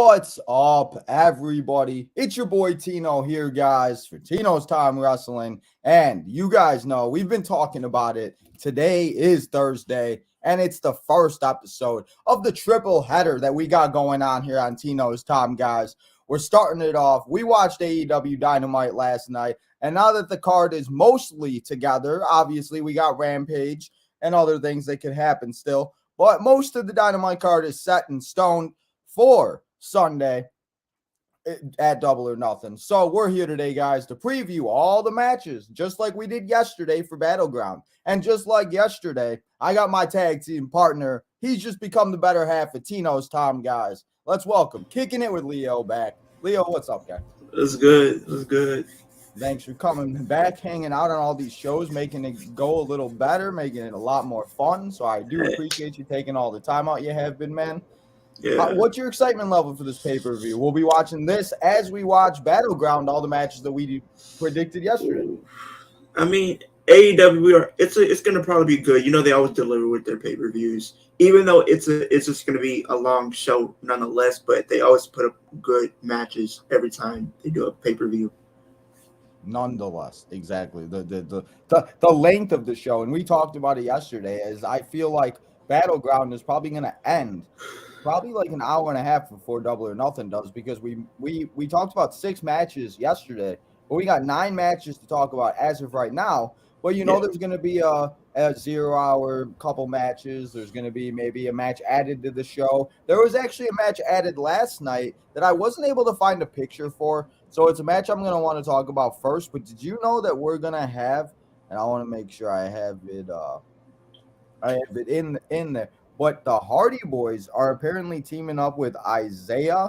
What's up, everybody? It's your boy Tino here, guys, for Tino's Time Wrestling. And you guys know we've been talking about it. Today is Thursday, and it's the first episode of the triple header that we got going on here on Tino's Time, guys. We're starting it off. We watched AEW Dynamite last night, and now that the card is mostly together, obviously we got Rampage and other things that could happen still, but most of the Dynamite card is set in stone for Sunday at Double or Nothing. So we're here today, guys, to preview all the matches, just like we did yesterday for Battleground. And just like yesterday, I got my tag team partner. He's just become the better half of Tino's Time, guys. Let's welcome Kicking It with Leo back. Leo, what's up, guy? It's good. It's good. Thanks for coming back, hanging out on all these shows, making it go a little better, making it a lot more fun. So I do appreciate you taking all the time out you have been, man. Yeah. What's your excitement level for this pay-per-view? We'll be watching this as we watch Battleground, all the matches that we predicted yesterday. I mean, AEW, it's going to probably be good. You know, they always deliver with their pay-per-views, even though it's just going to be a long show nonetheless, but they always put up good matches every time they do a pay-per-view. Nonetheless, exactly. The length of the show, and we talked about it yesterday, is I feel like Battleground is probably going to end probably like an hour and a half before Double or Nothing does, because we talked about 6 matches yesterday, but we got 9 matches to talk about as of right now. But there's going to be a 0-hour couple matches. There's going to be maybe a match added to the show. There was actually a match added last night that I wasn't able to find a picture for, so it's a match I'm going to want to talk about first. But did you know that we're going to have, and I want to make sure I have it in there, but the Hardy Boys are apparently teaming up with Isiah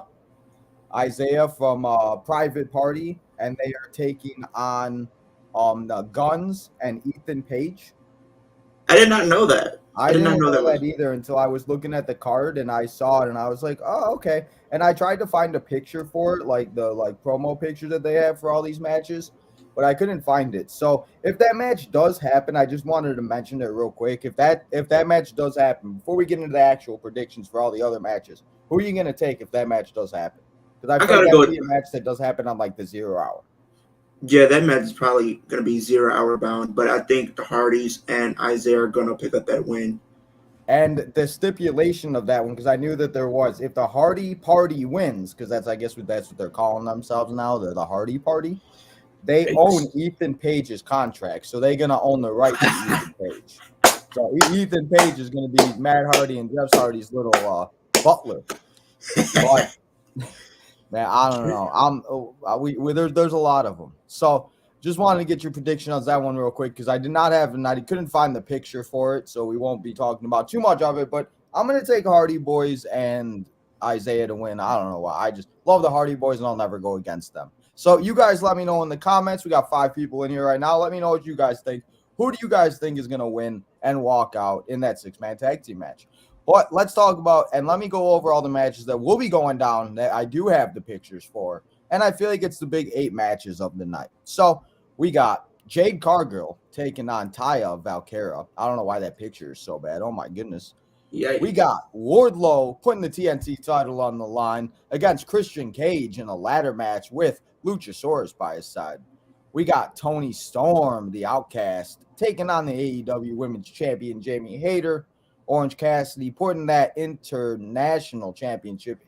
from Private Party, and they are taking on the Guns and Ethan Page. I did not know that. I didn't know that either until I was looking at the card and I saw it, and I was like, oh, okay. And I tried to find a picture for it, like the promo picture that they have for all these matches, but I couldn't find it. So if that match does happen, I just wanted to mention it real quick. If that match does happen, before we get into the actual predictions for all the other matches, who are you going to take if that match does happen? Because I think that would be a match that does happen on like the 0 hour. Yeah, that match is probably going to be 0 hour bound, but I think the Hardys and Isiah are going to pick up that win. And the stipulation of that one, because I knew that there was, if the Hardy Party wins, because that's what they're calling themselves now, they're the Hardy Party. They own Ethan Page's contract, so they're going to own the right to Ethan Page. So Ethan Page is going to be Matt Hardy and Jeff Hardy's little butler. But, man, I don't know. There's a lot of them. So just wanted to get your prediction on that one real quick, because I did not have, and I couldn't find the picture for it, so we won't be talking about too much of it. But I'm going to take Hardy Boys and Isiah to win. I don't know why. I just love the Hardy Boys, and I'll never go against them. So you guys let me know in the comments. We got 5 people in here right now. Let me know what you guys think. Who do you guys think is going to win and walk out in that 6-man tag team match? But let's talk about, and let me go over all the matches that will be going down that I do have the pictures for. And I feel like it's the big 8 matches of the night. So we got Jade Cargill taking on Taya Valkyria. I don't know why that picture is so bad. Oh, my goodness. Yeah. We got Wardlow putting the TNT title on the line against Christian Cage in a ladder match with Luchasaurus by his side. We got Toni Storm, the Outcast, taking on the AEW Women's Champion Jamie Hayter. Orange Cassidy putting that international championship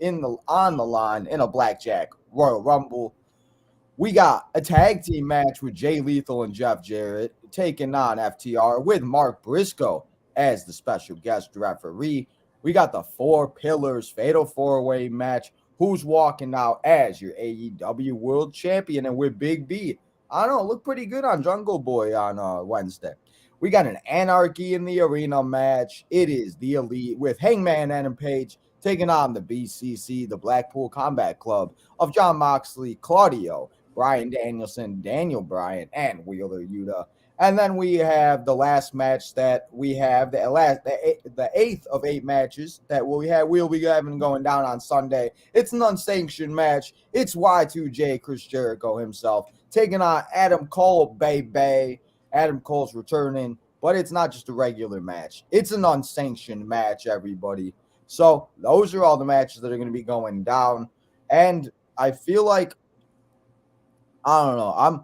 on the line in a Blackjack Royal Rumble. We got a tag team match with Jay Lethal and Jeff Jarrett taking on FTR with Mark Briscoe as the special guest referee. We got the 4 Pillars Fatal 4-Way match. Who's walking out as your AEW World Champion? And with Big B, I don't know, look pretty good on Jungle Boy on Wednesday. We got an Anarchy in the Arena match. It is the Elite with Hangman and Page taking on the BCC, the Blackpool Combat Club of John Moxley, Claudio, Bryan Danielson, Daniel Bryan, and Wheeler Yuta. And then we have the last match that we have, the 8th of 8 matches that we'll be having going down on Sunday. It's an unsanctioned match. It's Y2J, Chris Jericho himself, taking on Adam Cole, baby. Adam Cole's returning, but it's not just a regular match. It's an unsanctioned match, everybody. So those are all the matches that are going to be going down. And I feel like, I don't know.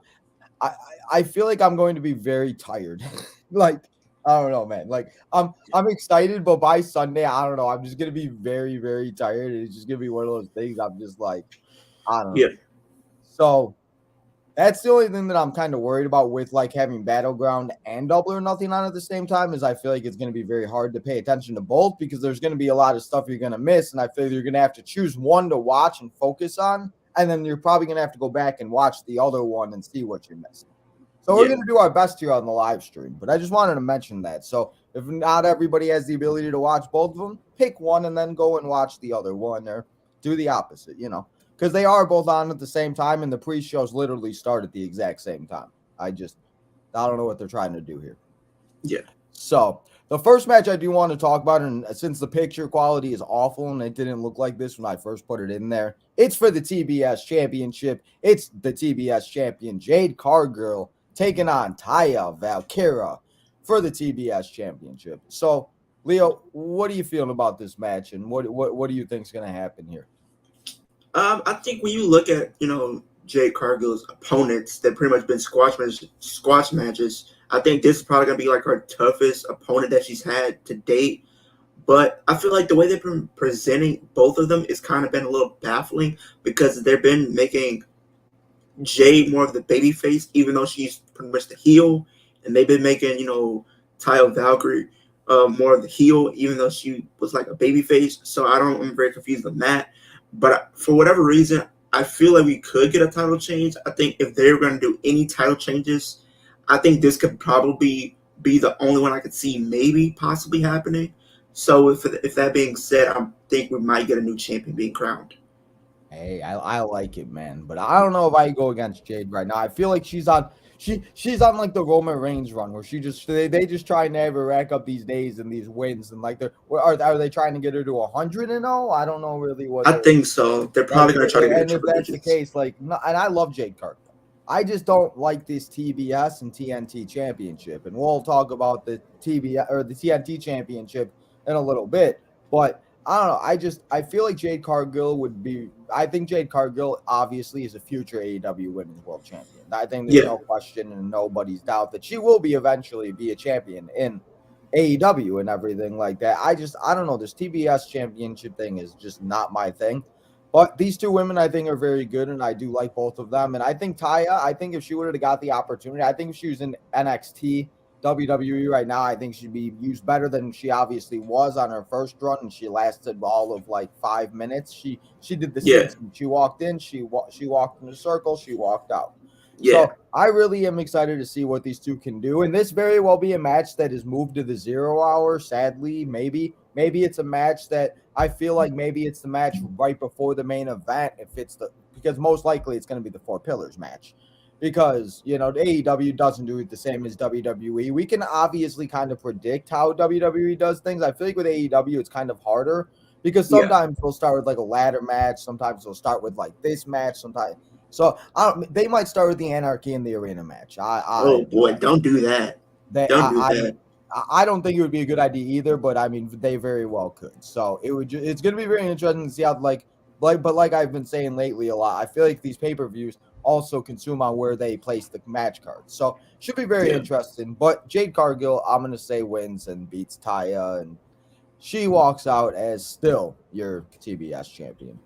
I feel like I'm going to be very tired. Like, I don't know, man. Like, I'm excited, but by Sunday, I don't know. I'm just gonna be very, very tired. It's just gonna be one of those things. I'm just like, I don't Yeah. know. So that's the only thing that I'm kind of worried about with like having Battleground and Double or Nothing on at the same time is I feel like it's going to be very hard to pay attention to both because there's going to be a lot of stuff you're going to miss. And I feel like you're going to have to choose one to watch and focus on. And then you're probably going to have to go back and watch the other one and see what you're missing. So we're going to do our best here on the live stream. But I just wanted to mention that. So if not everybody has the ability to watch both of them, pick one and then go and watch the other one or do the opposite, because they are both on at the same time, and the pre-shows literally start at the exact same time. I don't know what they're trying to do here. Yeah. So the first match I do want to talk about, and since the picture quality is awful and it didn't look like this when I first put it in there, it's for the TBS Championship. It's the TBS champion Jade Cargill taking on Taya Valkyria for the TBS Championship. So, Leo, what are you feeling about this match, and what do you think is going to happen here? I think when you look at, Jade Cargill's opponents, they've pretty much been squash matches. I think this is probably going to be like her toughest opponent that she's had to date. But I feel like the way they've been presenting both of them is kind of been a little baffling because they've been making Jade more of the baby face, even though she's pretty much the heel. And they've been making, Taya Valkyrie more of the heel, even though she was like a baby face. So I'm very confused on that. But for whatever reason, I feel like we could get a title change. I think if they're going to do any title changes, I think this could probably be the only one I could see maybe possibly happening. So if that being said, I think we might get a new champion being crowned. Hey, I like it, man. But I don't know if I go against Jade right now. I feel like she's on like the Roman Reigns run where they just try and never rack up these days and these wins and like are they trying to get her to 100-0? I don't know really what. I think so. They're probably going to try to get. And if that's the case, and I love Jade Cargill. I just don't like this TBS and TNT championship, and we'll talk about the TBS or the TNT championship in a little bit. But I don't know. I feel like Jade Cargill would be. I think Jade Cargill obviously is a future AEW Women's World Champion. I think there's no question and nobody's doubt that she will eventually be a champion in AEW and everything like that. I don't know. This TBS championship thing is just not my thing. But these two women, I think, are very good, and I do like both of them. And I think Taya, if she would have got the opportunity, I think if she was in NXT, WWE right now, I think she'd be used better than she obviously was on her first run, and she lasted all of like 5 minutes. She did the same. She walked in, she walked in the circle, she walked out. So I really am excited to see what these two can do. And this very well be a match that is moved to the 0 hour. Sadly, maybe it's a match that I feel like maybe it's the match right before the main event. Because most likely it's going to be the 4 Pillars match. Because, the AEW doesn't do it the same as WWE. We can obviously kind of predict how WWE does things. I feel like with AEW, it's kind of harder because sometimes they'll start with like a ladder match. Sometimes they'll start with like this match. Sometimes. So they might start with the Anarchy in the arena match. Don't do that. I don't think it would be a good idea either, but I mean, they very well could. So it's going to be very interesting to see how but like I've been saying lately a lot, I feel like these pay-per-views also consume on where they place the match cards. So should be very interesting. But Jade Cargill, I'm going to say wins and beats Taya, and she walks out as still your TBS champion.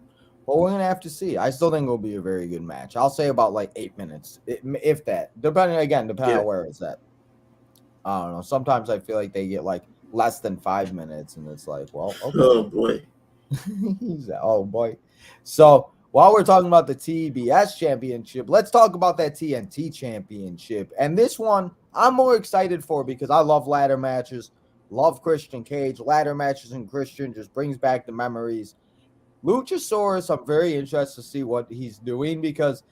But we're going to have to see. I still think it'll be a very good match. I'll say about like 8 minutes, if that. Depending on where it's at. I don't know. Sometimes I feel like they get like less than 5 minutes, and it's like, well, okay. Oh, boy. Oh, boy. So while we're talking about the TBS championship, let's talk about that TNT championship. And this one I'm more excited for because I love ladder matches, love Christian Cage. Ladder matches and Christian just brings back the memories. Luchasaurus, I'm very interested to see what he's doing because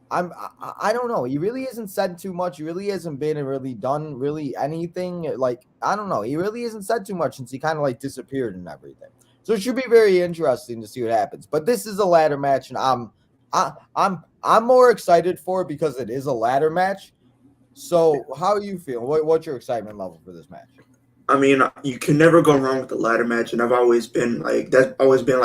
I don't know. He really hasn't said too much. He really hasn't been and really done really anything. Like, I don't know. He really hasn't said too much since he kind of like disappeared and everything. So it should be very interesting to see what happens. But this is a ladder match, and I'm more excited for it because it is a ladder match. So how you feel? What's your excitement level for this match? I mean, you can never go wrong with the ladder match, and that's always been like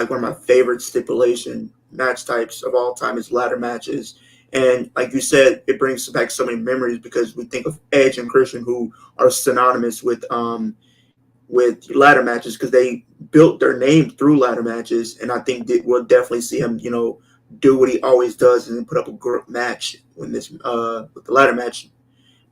one of my favorite stipulation match types of all time is ladder matches. And like you said, it brings back so many memories because we think of Edge and Christian, who are synonymous with ladder matches because they built their name through ladder matches. And I think that we'll definitely see him, do what he always does and put up a great match with with the ladder match.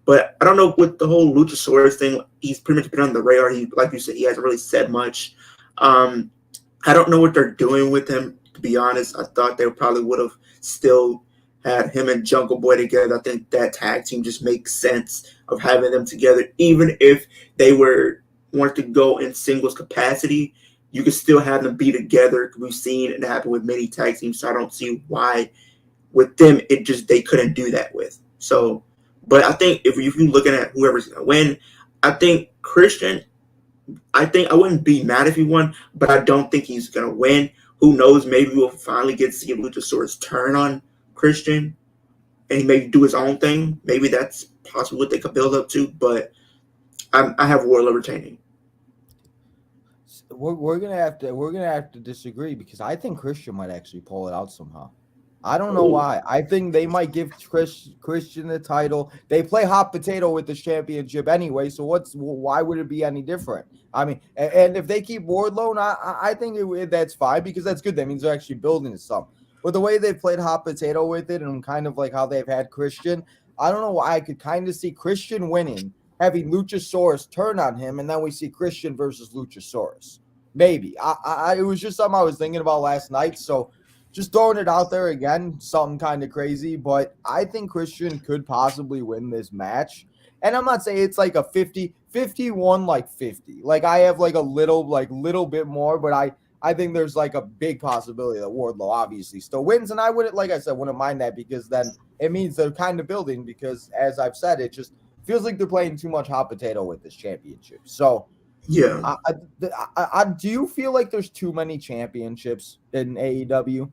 But I don't know with the whole Luchasaurus thing. He's pretty much been on the radar. He, like you said, he hasn't really said much. I don't know what they're doing with him. To be honest, I thought they probably would have still had him and Jungle Boy together. I think that tag team just makes sense of having them together, even if they wanted to go in singles capacity. You can still have them be together. We've seen it happen with many tag teams, so I don't see why with them they couldn't do that with. So, but I think if you're looking at whoever's going to win, I think Christian. I wouldn't be mad if he won, but I don't think he's going to win. Who knows? Maybe we'll finally get to see Luchasaurus turn on Christian and he maybe do his own thing. Maybe that's possibly what they could build up to, but I have Warlow retaining. We're gonna have to disagree because I think Christian might actually pull it out somehow. I don't know why. I think they might give Christian the title. They play hot potato with the championship anyway, so why would it be any different? I mean, and if they keep Wardlow, I think that's fine because that's good. That means they're actually building something. But the way they played hot potato with it and kind of like how they've had Christian, I don't know why I could kind of see Christian winning, having Luchasaurus turn on him, and then we see Christian versus Luchasaurus. Maybe. It was just something I was thinking about last night, so just throwing it out there again, something kind of crazy, but I think Christian could possibly win this match. And I'm not saying it's like a 51 like 50. Like I have like a little bit more, but I think there's like a big possibility that Wardlow obviously still wins. And I wouldn't, like I said, wouldn't mind that because then it means they're kind of building because as I've said, it just feels like they're playing too much hot potato with this championship. So yeah. Do you feel like there's too many championships in AEW?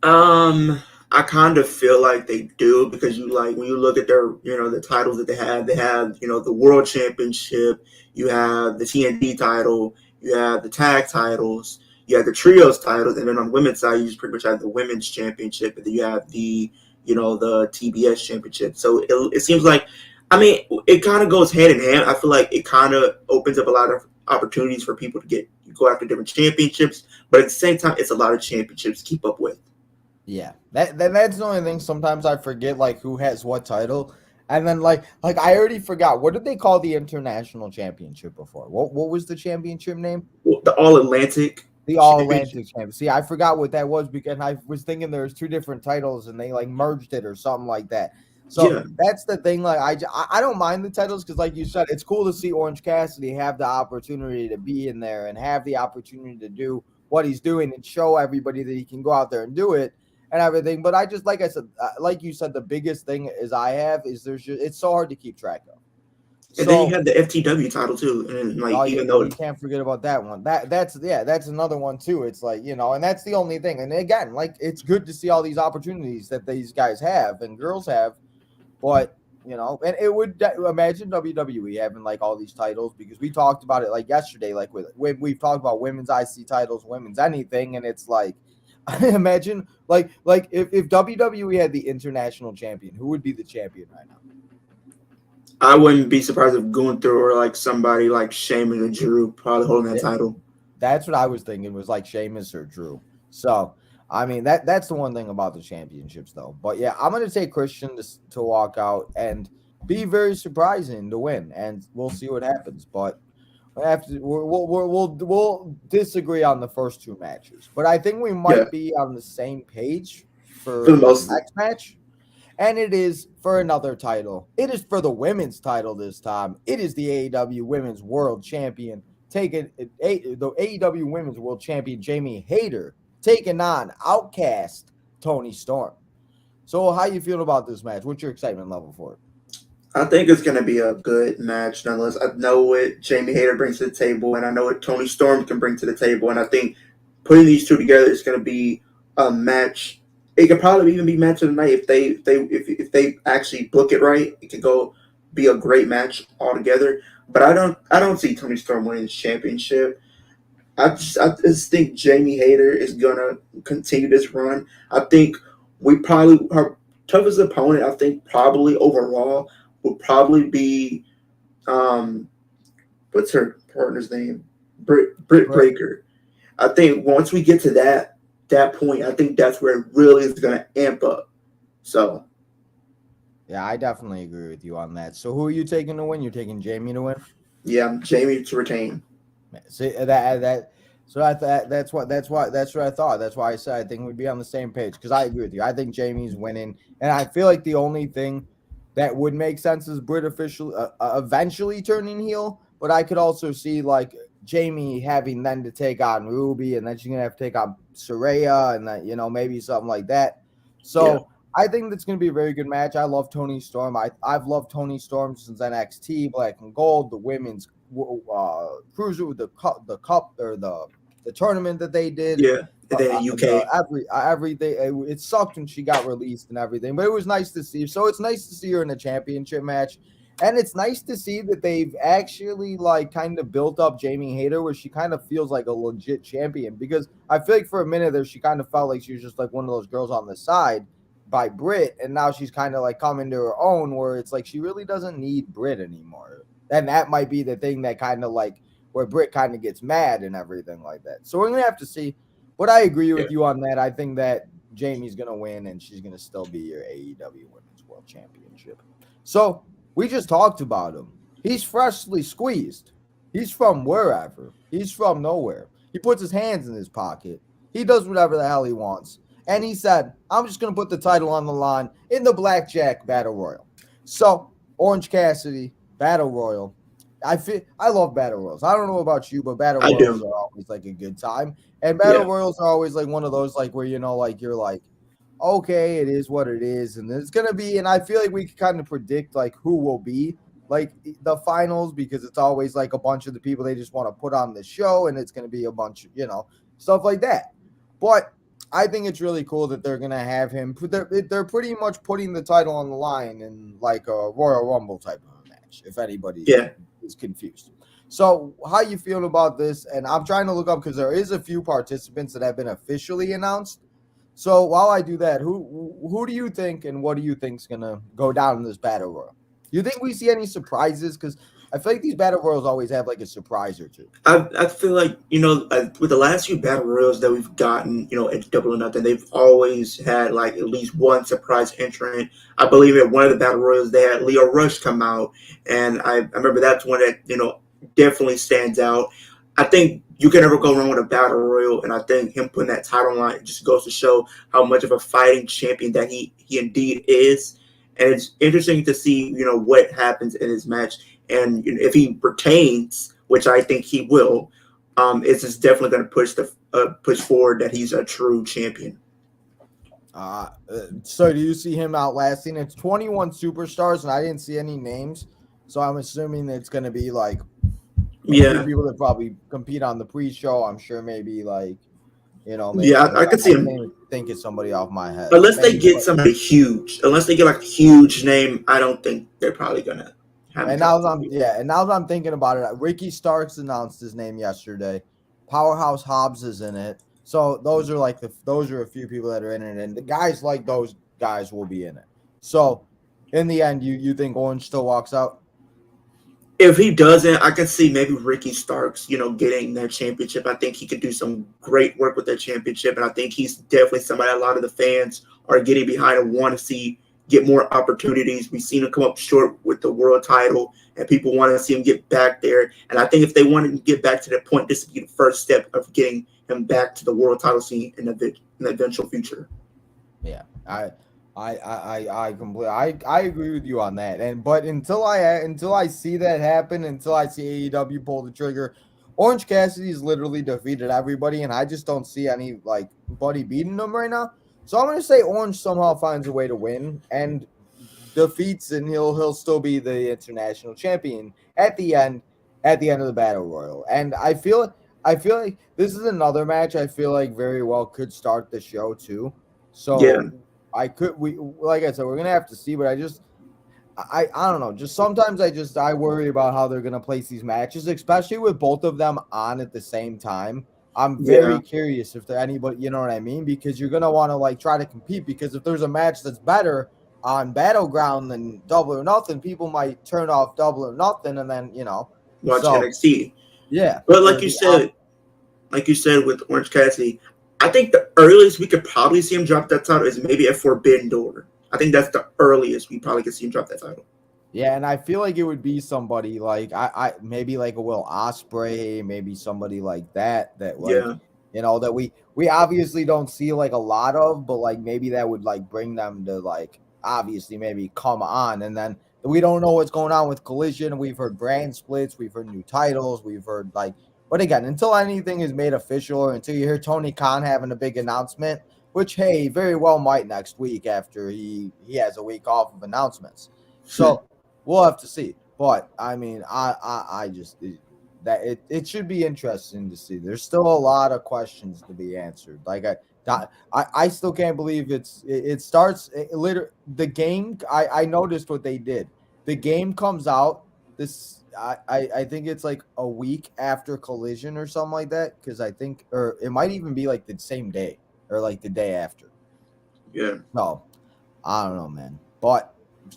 I kind of feel like they do because when you look at their, the titles that they have, the World Championship, you have the TNT title, you have the tag titles, you have the trios titles, and then on the women's side, you just pretty much have the women's championship, and then you have the TBS championship. So it seems like, I mean, it kind of goes hand in hand. I feel like it kind of opens up a lot of opportunities for people to go after different championships, but at the same time, it's a lot of championships to keep up with. Yeah, that's the only thing. Sometimes I forget like who has what title, and then like I already forgot what did they call the international championship before? What was the championship name? The All Atlantic. The All Atlantic Championship. See, I forgot what that was because I was thinking there was two different titles and they like merged it or something like that. So that's the thing. Like I don't mind the titles because, like you said, it's cool to see Orange Cassidy have the opportunity to be in there and have the opportunity to do what he's doing and show everybody that he can go out there and do it. And everything, but I just like I said, like you said, the biggest thing is it's so hard to keep track of. And then you have the FTW title too, and even though you can't forget about that one, that's another one too. It's like and that's the only thing. And again, like it's good to see all these opportunities that these guys have and girls have, but and it would imagine WWE having like all these titles because we talked about it like yesterday, like when we've talked about women's IC titles, women's anything, and it's like. I imagine like if WWE had the international champion, who would be the champion right now? I wouldn't be surprised if Gunther or like somebody like Sheamus or Drew probably holding that title. That's what I was thinking was like Sheamus or Drew. So I mean that's the one thing about the championships though. But yeah, I'm gonna take Christian to walk out and be very surprising to win, and we'll see what happens. But we'll disagree on the first two matches, but I think we might be on the same page for the next match, and it is for another title. It is for the women's title this time. It is the AEW Women's World Champion the AEW Women's World Champion Jamie Hayter taking on Outcast Toni Storm. So, how you feel about this match? What's your excitement level for it? I think it's going to be a good match, nonetheless. I know what Jamie Hayter brings to the table, and I know what Toni Storm can bring to the table. And I think putting these two together is going to be a match. It could probably even be match of the night if they actually book it right. It could go be a great match altogether. But I don't see Toni Storm winning this championship. I just think Jamie Hayter is gonna continue this run. I think we probably her toughest opponent. I think probably overall would probably be what's her partner's name? Britt Right. Breaker. I think once we get to that point, I think that's where it really is gonna amp up. So Yeah, I definitely agree with you on that. So who are you taking to win? You're taking Jamie to win? yeah, Jamie to retain. See that so I thought that's what I thought. That's why I said I think we'd be on the same page because I agree with you. I think Jamie's winning, and I feel like the only thing that would make sense is Britt officially eventually turning heel. But I could also see like Jamie having then to take on Ruby, and then she's gonna have to take on Saraya, and then maybe something like that. Yeah, So I think that's going to be a very good match. I love Toni Storm. I've loved Toni Storm since NXT, Black and Gold, the women's cruiser with the cup or the tournament that they did. yeah. And then UK. Everything it sucked when she got released and everything, but it was nice to see. So it's nice to see her in a championship match, and it's nice to see that they've actually like kind of built up Jamie Hayter, where she kind of feels like a legit champion. Because I feel like for a minute there, she kind of felt like she was just like one of those girls on the side by Britt, and now she's kind of like coming to her own, where it's like she really doesn't need Britt anymore. And that might be the thing that kind of like where Britt kind of gets mad and everything like that. So we're gonna have to see. But I agree with you on that. I think that Jamie's gonna win, and she's gonna still be your AEW Women's World Championship. So we just talked about him. He's freshly squeezed. He's from wherever. He's from nowhere. He puts his hands in his pocket. He does whatever the hell he wants. And he said, I'm just going to put the title on the line in the Blackjack Battle Royal. So, Orange Cassidy, Battle Royal. I love Battle Royals. I don't know about you, but Battle Royals are always like a good time. And Battle Royals are always like one of those like where, like you're like, okay, it is what it is. And it's going to be, and I feel like we can kind of predict like who will be like the finals because it's always like a bunch of the people they just want to put on the show. And it's going to be a bunch of, stuff like that. But I think it's really cool that they're going to have him. They're pretty much putting the title on the line in like a Royal Rumble type of a match, if anybody is confused. So how you feeling about this? And I'm trying to look up because there is a few participants that have been officially announced. So while I do that, who do you think and what do you think is going to go down in this Battle Royal? Do you think we see any surprises? Because I feel like these Battle Royals always have like a surprise or two. I feel like, with the last few Battle Royals that we've gotten, at Double or Nothing, they've always had like at least one surprise entrant. I believe at one of the Battle Royals, they had Leo Rush come out. And I remember that's one that, definitely stands out. I think you can never go wrong with a Battle Royal. And I think him putting that title on line just goes to show how much of a fighting champion that he indeed is. And it's interesting to see, what happens in his match. And if he retains, which I think he will, it's just definitely going to push forward that he's a true champion. So do you see him outlasting? It's 21 superstars, and I didn't see any names, so I'm assuming it's going to be like a few people that probably compete on the pre-show. I'm sure maybe like maybe, I could see him. Think it's somebody off my head. Unless they get somebody huge, unless they get like a huge name, I don't think they're probably gonna. And now that I'm thinking about it, Ricky Starks announced his name yesterday. Powerhouse Hobbs is in it. So those are a few people that are in it, and the guys like those guys will be in it. So in the end, you think Orange still walks out? If he doesn't, I can see maybe Ricky Starks, getting that championship. I think he could do some great work with that championship, and I think he's definitely somebody a lot of the fans are getting behind and want to see get more opportunities. We've seen him come up short with the world title, and people want to see him get back there. And I think if they wanted to get back to that point, this would be the first step of getting him back to the world title scene in the eventual future. Yeah, I completely I agree with you on that. But until I see that happen, until I see AEW pull the trigger, Orange Cassidy's literally defeated everybody, and I just don't see anybody beating them right now. So I'm gonna say Orange somehow finds a way to win and defeats, and he'll still be the international champion at the end of the Battle Royal. And I feel like this is another match I feel like very well could start the show too. So like I said, we're gonna have to see, but I don't know. Just sometimes I worry about how they're gonna place these matches, especially with both of them on at the same time. I'm Yeah, very curious if there anybody, you know what I mean? Because you're gonna want to like try to compete. Because if there's a match that's better on Battleground than Double or Nothing, people might turn off Double or Nothing, and then watch So NXT. yeah, But it'll be like you said with Orange Cassidy, I think the earliest we could probably see him drop that title is maybe at Forbidden Door. I think that's the earliest we probably could see him drop that title. Yeah, and I feel like it would be somebody like I maybe like a Will Ospreay, maybe somebody like that like Yeah, that we obviously don't see like a lot of, but like maybe that would like bring them to like obviously maybe come on, and then we don't know what's going on with Collision. We've heard brand splits, we've heard new titles, we've heard like, but again, until anything is made official or until you hear Tony Khan having a big announcement, which hey, very well might next week after he has a week off of announcements. So we'll have to see. But I mean, I just that it should be interesting to see. There's still a lot of questions to be answered. Like I still can't believe it starts literally the game. I noticed what they did. The game comes out this. I think it's like a week after Collision or something like that. Because I think, or it might even be like the same day or like the day after. yeah. No, I don't know, man. But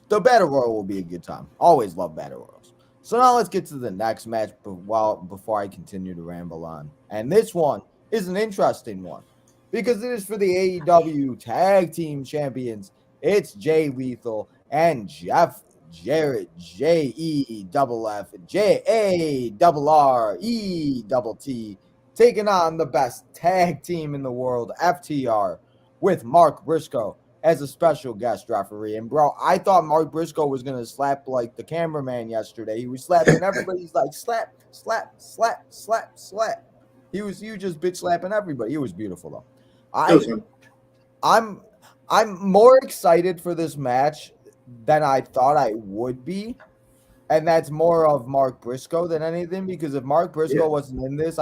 the Battle Royal will be a good time. Always love Battle Royals. So now let's get to the next match before I continue to ramble on. And this one is an interesting one because it is for the AEW Tag Team Champions. It's Jay Lethal and Jeff Jarrett, JEFFJARRET, taking on the best tag team in the world, FTR, with Mark Briscoe as a special guest referee. And bro, I thought Mark Briscoe was gonna slap like the cameraman yesterday. He was slapping everybody. He's like slap, slap, slap, slap, slap. He was just bitch slapping everybody. It was beautiful though. It was fun. I'm I'm more excited for this match than I thought I would be. And that's more of Mark Briscoe than anything, because if Mark Yeah, Briscoe wasn't in this,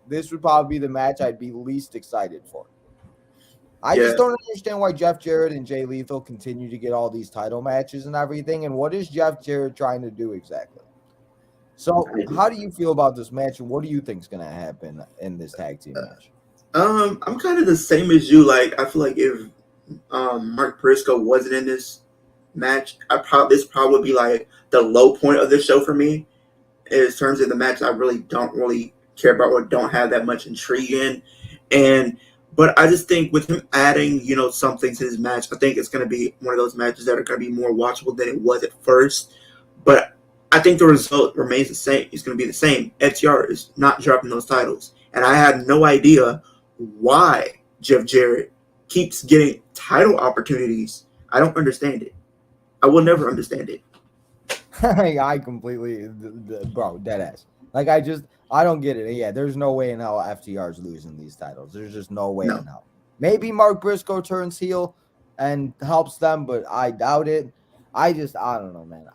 this would probably be the match I'd be least excited for. I yeah. just don't understand why Jeff Jarrett and Jay Lethal continue to get all these title matches and everything. And what is Jeff Jarrett trying to do exactly? So, how do you feel about this match, and what do you think is going to happen in this tag team match? I'm kind of the same as you. Like, I feel like if Mark Briscoe wasn't in this match, this probably would be like the low point of the show for me. In terms of the match, I really don't really care about or don't have that much intrigue in. But I just think with him adding, something to his match, I think it's going to be one of those matches that are going to be more watchable than it was at first. But I think the result remains the same. It's going to be the same. FTR is not dropping those titles. And I had no idea why Jeff Jarrett keeps getting title opportunities. I don't understand it. I will never understand it. I completely, bro, dead ass. Like, I don't get it. Yeah, there's no way in hell FTR's losing these titles. There's just no way No. in hell. Maybe Mark Briscoe turns heel and helps them, but I doubt it. I don't know, man.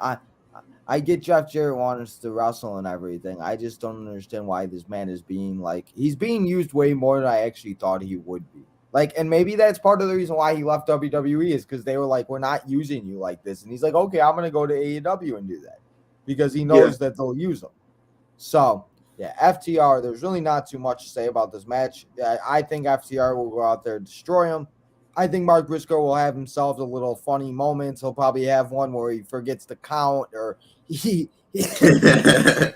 I get Jeff Jarrett wants to wrestle and everything. I just don't understand why this man is being he's being used way more than I actually thought he would be. And maybe that's part of the reason why he left WWE is because they were like, we're not using you like this. And he's like, okay, I'm going to go to AEW and do that because he knows that they'll use him. So, yeah, FTR, there's really not too much to say about this match. I think FTR will go out there and destroy him. I think Mark Briscoe will have himself a little funny moments. He'll probably have one where he forgets to count or he doesn't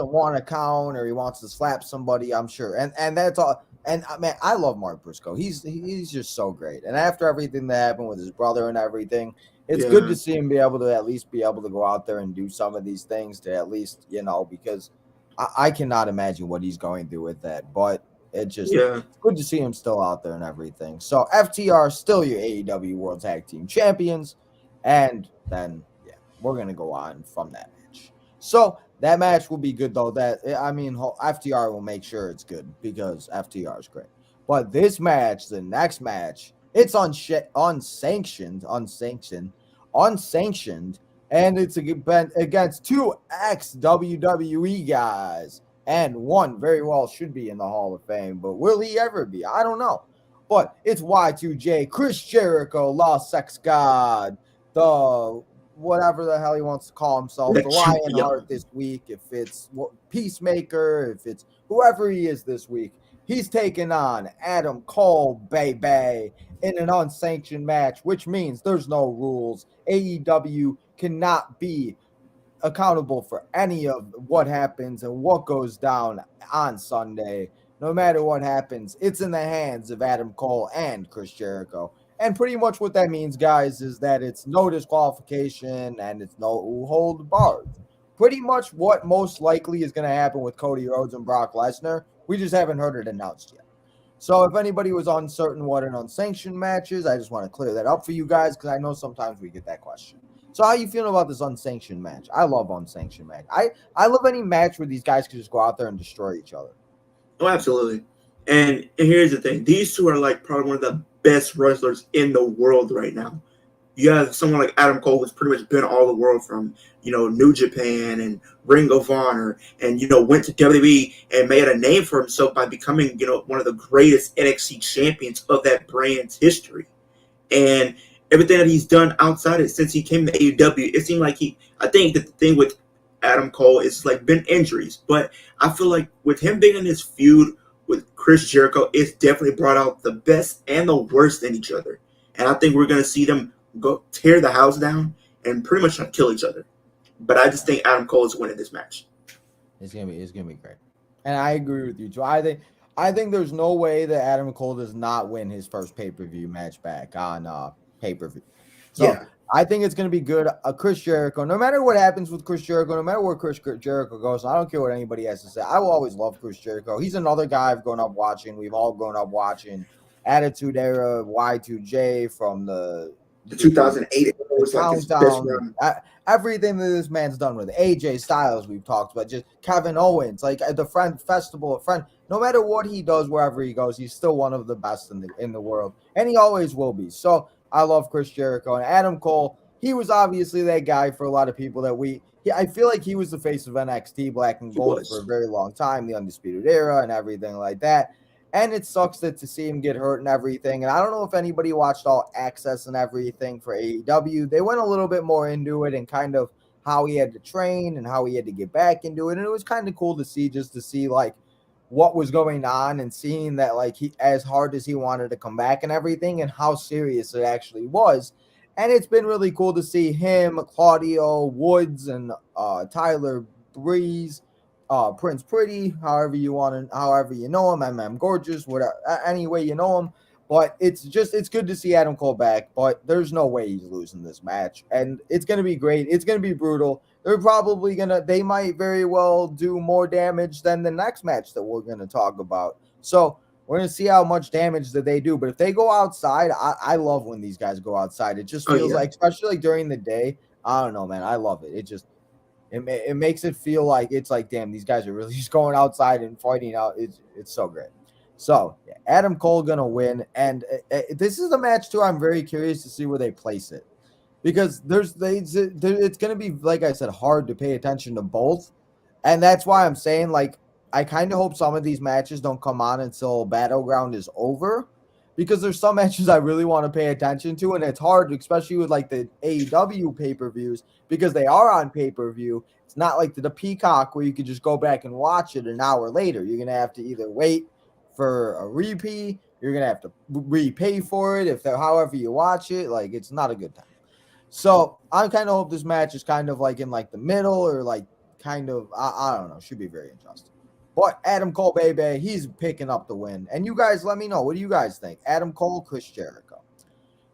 want to count or he wants to slap somebody, I'm sure. And that's all. And man, I love Mark Briscoe. He's just so great. And after everything that happened with his brother and everything, it's good to see him be able to at least be able to go out there and do some of these things to at least, because I cannot imagine what he's going through with that. But it's good to see him still out there and everything. So FTR still your AEW World Tag Team Champions. And then, we're going to go on from that match. So that match will be good, though. FTR will make sure it's good because FTR is great. But this match, the next match, it's unsanctioned, and it's against two ex-WWE guys, and one very well should be in the Hall of Fame, but will he ever be? I don't know. But it's Y2J, Chris Jericho, Lost Sex God, the whatever the hell he wants to call himself, the Lionheart this week, if it's Peacemaker, if it's whoever he is this week, he's taking on Adam Cole, baby, in an unsanctioned match, which means there's no rules. AEW cannot be accountable for any of what happens and what goes down on Sunday. No matter what happens, it's in the hands of Adam Cole and Chris Jericho. And pretty much what that means, guys, is that it's no disqualification and it's no hold bars. Pretty much what most likely is going to happen with Cody Rhodes and Brock Lesnar. We just haven't heard it announced yet. So if anybody was uncertain what an unsanctioned match is, I just want to clear that up for you guys because I know sometimes we get that question. So how you feeling about this unsanctioned match? I love unsanctioned match. I love any match where these guys can just go out there and destroy each other. Oh, absolutely. And here's the thing. These two are like probably one of the best wrestlers in the world right now. You have someone like Adam Cole who's pretty much been all the world from, New Japan and Ring of Honor and, went to WWE and made a name for himself by becoming, one of the greatest NXT champions of that brand's history. And everything that he's done outside it since he came to AEW, it seemed like I think that the thing with Adam Cole is like been injuries, but I feel like with him being in this feud with Chris Jericho, it's definitely brought out the best and the worst in each other. And I think we're going to see them go tear the house down and pretty much try to kill each other. But I just think Adam Cole is winning this match. It's gonna be great. And I agree with you too. I think there's no way that Adam Cole does not win his first pay-per-view match back on pay-per-view. So yeah. I think it's going to be good. Chris Jericho, no matter what happens with Chris Jericho, no matter where Chris Jericho goes, I don't care what anybody has to say. I will always love Chris Jericho. He's another guy I've grown up watching. We've all grown up watching Attitude Era, Y2J from the 2008. It was like his best run. Everything that this man's done with AJ Styles, we've talked about, just Kevin Owens, like at the Friend Festival of Friend. No matter what he does, wherever he goes, he's still one of the best in the world, and he always will be. So I love Chris Jericho and Adam Cole. He was obviously that guy for a lot of people that I feel like he was the face of NXT Black and Gold for a very long time, the Undisputed Era and everything like that. And it sucks to see him get hurt and everything. And I don't know if anybody watched All Access and everything for AEW. They went a little bit more into it and kind of how he had to train and how he had to get back into it. And it was kind of cool to see like what was going on and seeing that like he, as hard as he wanted to come back and everything, and how serious it actually was. And it's been really cool to see him, Claudio, Woods, and Tyler Breeze, Prince Pretty, however you know him, MM Gorgeous, whatever, any way you know him. But it's good to see Adam Cole back, but there's no way he's losing this match. And it's going to be great. It's going to be brutal. They might very well do more damage than the next match that we're going to talk about. So we're going to see how much damage that they do. But if they go outside, I love when these guys go outside. It just feels like, especially like during the day, I don't know, man. I love it. It makes it feel like it's like, damn, these guys are really just going outside and fighting out. It's so great. So yeah, Adam Cole gonna win, and this is a match too. I'm very curious to see where they place it, because it's gonna be, like I said, hard to pay attention to both, and that's why I'm saying, like, I kind of hope some of these matches don't come on until Battleground is over, because there's some matches I really want to pay attention to, and it's hard, especially with like the AEW pay-per-views, because they are on pay-per-view. It's not like the Peacock where you could just go back and watch it an hour later. You're gonna have to either wait for a repeat, you're gonna have to repay for it however you watch it. Like, it's not a good time. So I kind of hope this match is kind of like in like the middle, or like kind of I don't know, should be very interesting. But Adam Cole, baby, he's picking up the win. And you guys let me know, what do you guys think? Adam Cole, Chris Jericho.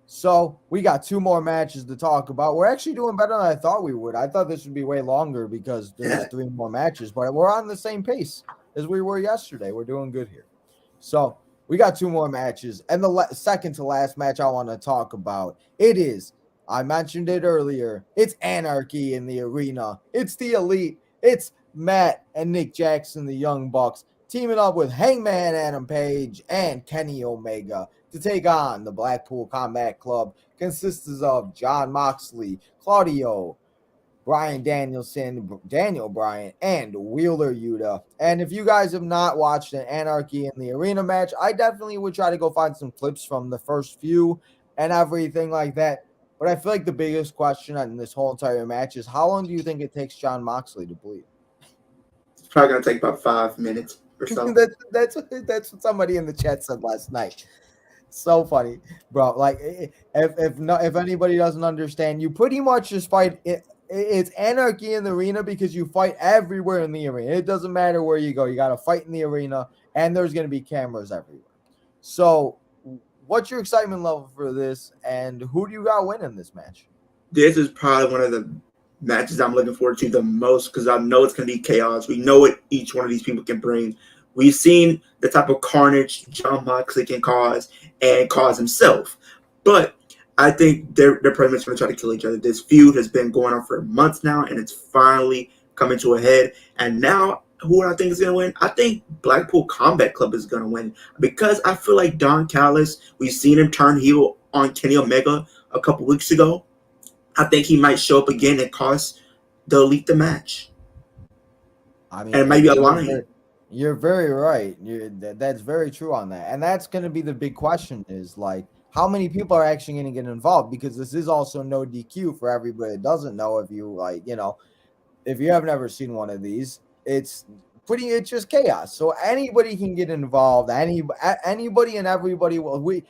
So we got two more matches to talk about. We're actually doing better than I thought we would. I thought this would be way longer because there's 3 more matches, but we're on the same pace as we were yesterday. We're doing good here. So we got 2 more matches, and the second to last match I want to talk about, I mentioned it earlier, it's Anarchy in the arena. It's the Elite. It's Matt and Nick Jackson, the Young Bucks, teaming up with Hangman Adam Page and Kenny Omega to take on the Blackpool Combat Club. Consists of John Moxley, Claudio, Bryan Danielson, Daniel Bryan, and Wheeler Yuta. And if you guys have not watched an Anarchy in the Arena match, I definitely would try to go find some clips from the first few and everything like that. But I feel like the biggest question on this whole entire match is how long do you think it takes Jon Moxley to bleed? It's probably gonna take about 5 minutes or so. That's what somebody in the chat said last night. So funny, bro. Like if anybody doesn't understand, you pretty much just fight it. It's anarchy in the arena because you fight everywhere in the arena. It doesn't matter where you go. You got to fight in the arena, and there's going to be cameras everywhere. So, what's your excitement level for this, and who do you got winning this match? This is probably one of the matches I'm looking forward to the most because I know it's going to be chaos. We know what each one of these people can bring. We've seen the type of carnage Jon Moxley can cause and cause himself. But I think they're pretty much going to try to kill each other. This feud has been going on for months now, and it's finally coming to a head. And now, who I think is going to win? I think Blackpool Combat Club is going to win because I feel like Don Callis, we've seen him turn heel on Kenny Omega a couple weeks ago. I think he might show up again and cost the Elite the match. I mean, and maybe a line. You're very right. That's very true on that. And that's going to be the big question is like, how many people are actually going to get involved? Because this is also no DQ for everybody that doesn't know. If you like, if you have never seen one of these, it's just chaos. So anybody can get involved. Anybody and everybody will. We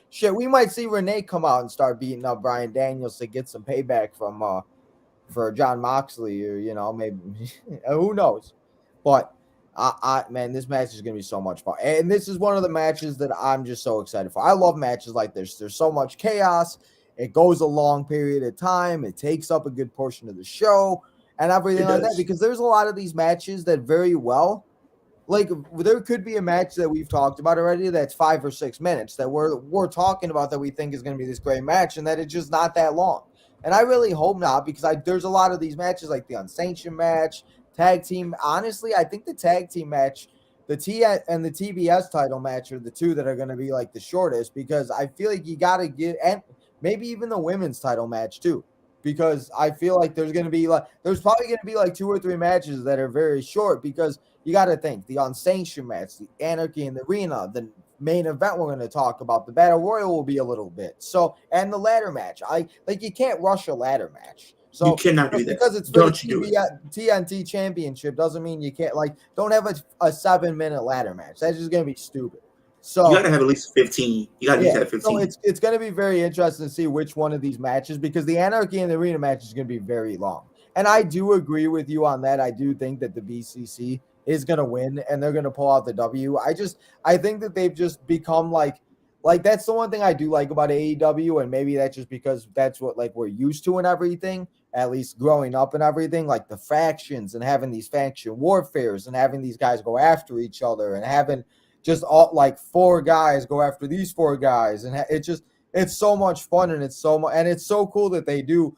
might see Renee come out and start beating up Bryan Danielson to get some payback from for Jon Moxley, or maybe who knows. But man, this match is gonna be so much fun, and this is one of the matches that I'm just so excited for. I love matches like this. There's so much chaos. It goes a long period of time. It takes up a good portion of the show and everything like that. Because there's a lot of these matches that very well, like there could be a match that we've talked about already that's 5 or 6 minutes that we're talking about that we think is going to be this great match, and that it's just not that long. And I really hope not, because there's a lot of these matches like the Unsanctioned match. Tag team, honestly, I think the tag team match, the T and the TBS title match are the two that are going to be like the shortest, because I feel like you got to get, and maybe even the women's title match too, because I feel like there's probably going to be like 2 or 3 matches that are very short, because you got to think the Unsanctioned match, the Anarchy in the Arena, the main event we're going to talk about, the Battle Royal will be a little bit. So, and the ladder match, you can't rush a ladder match. So you cannot do that because it's for the TNT Championship doesn't mean you can't don't have a 7-minute ladder match. That's just gonna be stupid. So you gotta have at least 15. You gotta have 15. So it's gonna be very interesting to see which one of these matches, because the Anarchy in the Arena match is gonna be very long. And I do agree with you on that. I do think that the BCC is gonna win and they're gonna pull out the W. I think that they've just become like that's the one thing I do like about AEW, and maybe that's just because that's what we're used to and everything, at least growing up and everything, like the factions and having these faction warfares and having these guys go after each other and having just all 4 guys go after these 4 guys, and it's so much fun, and it's so cool that they do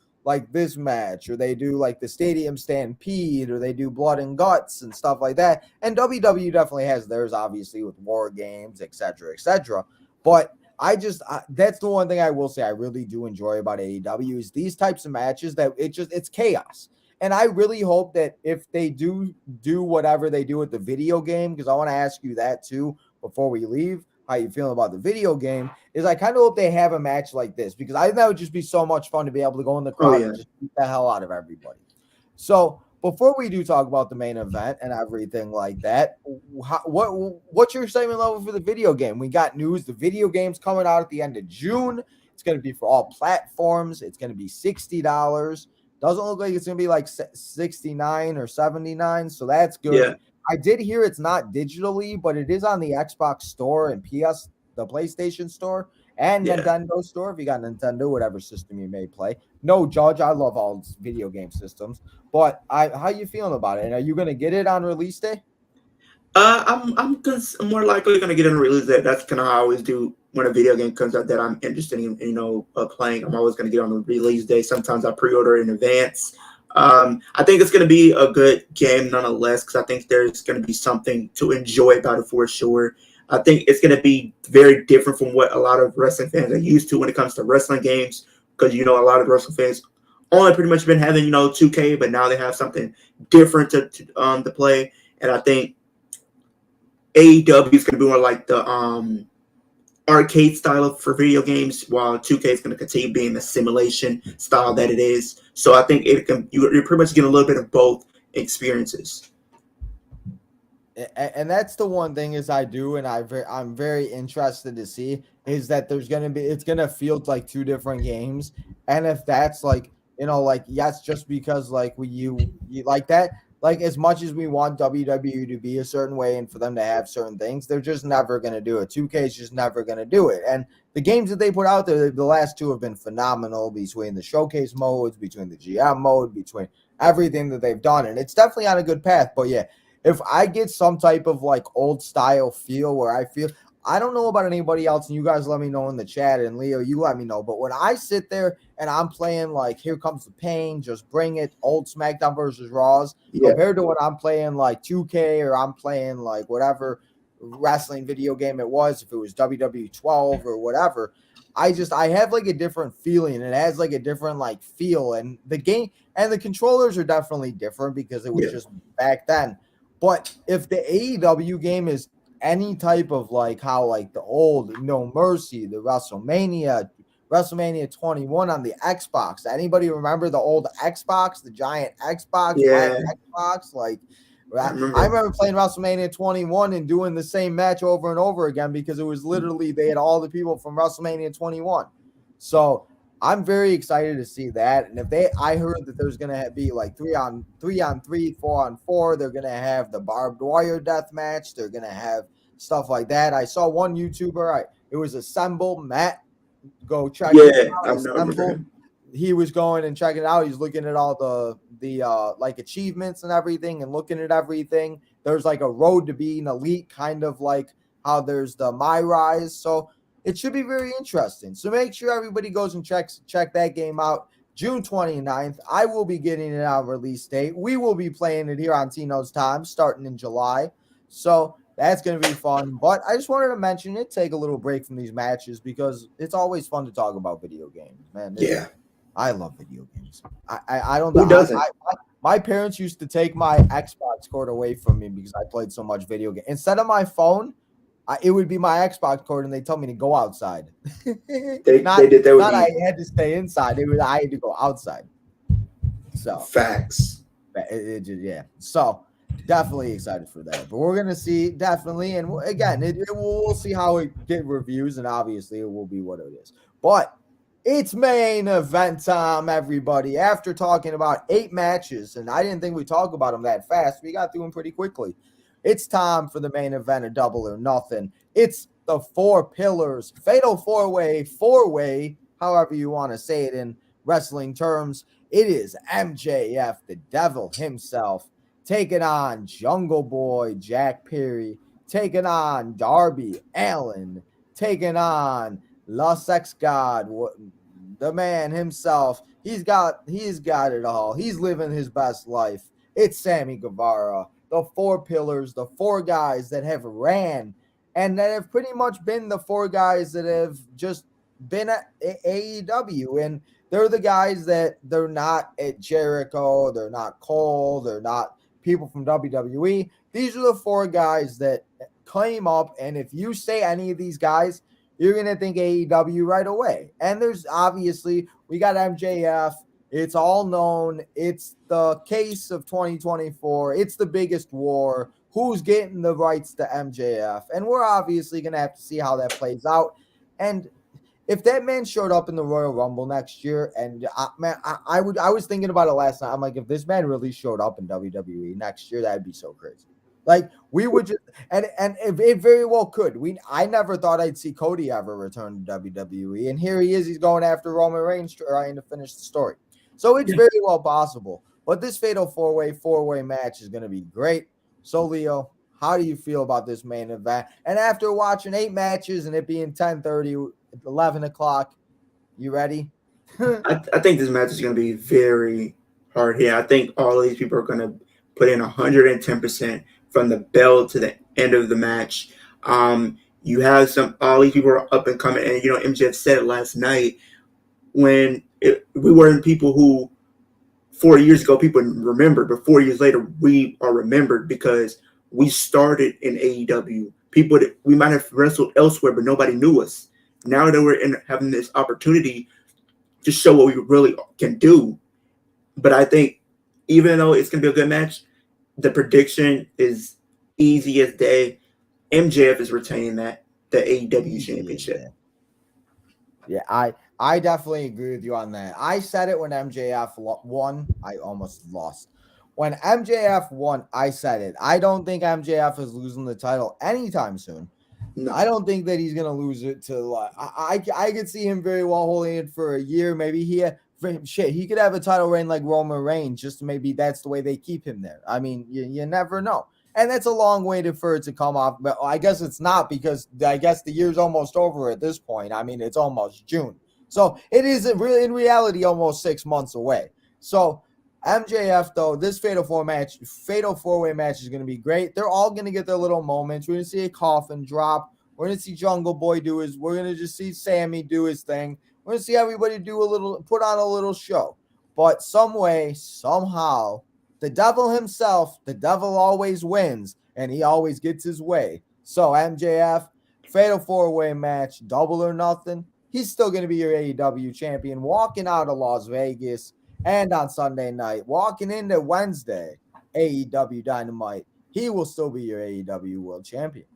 this match, or they do the Stadium Stampede, or they do Blood and Guts and stuff like that. And WWE definitely has theirs, obviously, with War Games, etc., etc. But that's the one thing I will say I really do enjoy about AEW is these types of matches that it's chaos. And I really hope that if they do whatever they do with the video game, because I want to ask you that too before we leave, how you feeling about the video game, is I kind of hope they have a match like this, because I think that would just be so much fun to be able to go in the crowd and just beat the hell out of everybody. So before we do talk about the main event and everything like that, what's your excitement level for the video game? We got news. The video game's coming out at the end of June. It's going to be for all platforms. It's going to be $60. Doesn't look like it's going to be $69 or $79, so that's good. Yeah. I did hear it's not digitally, but it is on the Xbox Store and the PlayStation Store, and Nintendo Store if you got Nintendo, whatever system you may play. No judge, I love all video game systems. But how you feeling about it? And are you going to get it on release day? I'm more likely going to get it on release day. That's kind of how I always do when a video game comes out that I'm interested in, playing. I'm always going to get on the release day. Sometimes I pre-order in advance. I think it's going to be a good game nonetheless, because I think there's going to be something to enjoy about it for sure. I think it's going to be very different from what a lot of wrestling fans are used to when it comes to wrestling games, because, a lot of wrestling fans only pretty much been having, 2K, but now they have something different to play. And I think AEW is going to be more like the arcade style for video games, while 2K is going to continue being the simulation style that it is. So I think you're pretty much getting a little bit of both experiences. And that's the one thing is I'm very interested to see is that it's gonna feel like two different games, and if that's like like yes, just because like you like that, like as much as we want WWE to be a certain way and for them to have certain things, they're just never gonna do it. 2K is just never gonna do it, and the games that they put out there, the last two have been phenomenal between the showcase modes, between the GM mode, between everything that they've done, and it's definitely on a good path. But yeah. If I get some type of like old style feel where I don't know about anybody else, and you guys let me know in the chat, and Leo, you let me know. But when I sit there and I'm playing like Here Comes the Pain, Just Bring It, old SmackDown versus Raws, compared to when I'm playing like 2K or I'm playing like whatever wrestling video game it was, if it was WWE 12 or whatever, I have like a different feeling. It has like a different like feel, and the game and the controllers are definitely different because it was just back then. But if the AEW game is any type of like how like the old No Mercy, the WrestleMania 21 on the Xbox. Anybody remember the old Xbox, the giant Xbox, black Xbox? Like I remember playing WrestleMania 21 and doing the same match over and over again because it was literally they had all the people from WrestleMania 21. So I'm very excited to see that. And I heard that there's going to be like 3-on-3, 4-on-4. They're going to have the barbed wire death match. They're going to have stuff like that. I saw one YouTuber. It was Assemble. Matt, go check it out. Assemble. He was going and checking it out. He's looking at all the like achievements and everything and looking at everything. There's like a road to being elite, kind of like how there's the My Rise. So it should be very interesting. So make sure everybody goes and check that game out. June 29th. I will be getting it on release date. We will be playing it here on Tino's Time starting in July. So that's going to be fun. But I just wanted to mention it, take a little break from these matches because it's always fun to talk about video games, man. I love video games. I don't know. Who doesn't? My parents used to take my Xbox cord away from me because I played so much video game. Instead of my phone, it would be my Xbox cord, and they told me to go outside. They did that with I had to stay inside. I had to go outside. So facts. Yeah. So definitely excited for that. But we're gonna see definitely, and again, we'll see how it get reviews, and obviously it will be what it is. But it's main event time, everybody. After talking about 8 matches, and I didn't think we'd talk about them that fast, we got through them pretty quickly. It's time for the main event of Double or Nothing. It's the 4 pillars, fatal 4-way, however you want to say it in wrestling terms. It is MJF, the devil himself, taking on Jungle Boy Jack Perry, taking on Darby Allin, taking on La Sex God, the man himself. He's got it all. He's living his best life. It's Sammy Guevara. The 4 pillars, the 4 guys that have ran and that have pretty much been the 4 guys that have just been at AEW. And they're the guys that they're not at Jericho, they're not Cole, they're not people from WWE. These are the 4 guys that came up. And if you say any of these guys, you're going to think AEW right away. And there's obviously, we got MJF. It's all known. It's the case of 2024. It's the biggest war. Who's getting the rights to MJF? And we're obviously going to have to see how that plays out. And if that man showed up in the Royal Rumble next year, and I was thinking about it last night. I'm like, if this man really showed up in WWE next year, that'd be so crazy. Like we would just, and it very well could. I never thought I'd see Cody ever return to WWE, and here he is. He's going after Roman Reigns trying to finish the story. So it's very well possible. But this fatal 4-way match is going to be great. So, Leo, how do you feel about this main event? And after watching 8 matches and it being 10:30, 11 o'clock, you ready? I think this match is going to be very hard here. I think all of these people are going to put in 110% from the bell to the end of the match. You have all these people are up and coming. And, MJF said it last night when we weren't people who 4 years ago people remembered, but 4 years later we are remembered because we started in AEW people that we might have wrestled elsewhere, but nobody knew us. Now that we're having this opportunity to show what we really can do. But I think even though it's going to be a good match, the prediction is easy as day. MJF is retaining the AEW championship. Yeah, I definitely agree with you on that. I said it when MJF won. I almost lost. When MJF won, I said it. I don't think MJF is losing the title anytime soon. No. I don't think that he's going to lose it to I could see him very well holding it for a year. Maybe he could have a title reign like Roman Reigns, just maybe that's the way they keep him there. I mean, you never know. And that's a long way for it to come off. But I guess it's not, because I guess the year's almost over at this point. I mean, it's almost June. So it is really, in reality, almost 6 months away. So MJF, though, this fatal four-way match is going to be great. They're all going to get their little moments. We're going to see a coffin drop. We're going to see Jungle Boy we're going to just see Sammy do his thing. We're going to see everybody put on a little show. But some way, somehow, the devil himself, the devil always wins, and he always gets his way. So MJF, fatal four-way match, double or nothing. He's still going to be your AEW champion, walking out of Las Vegas, and on Sunday night, walking into Wednesday, AEW Dynamite, he will still be your AEW World Champion.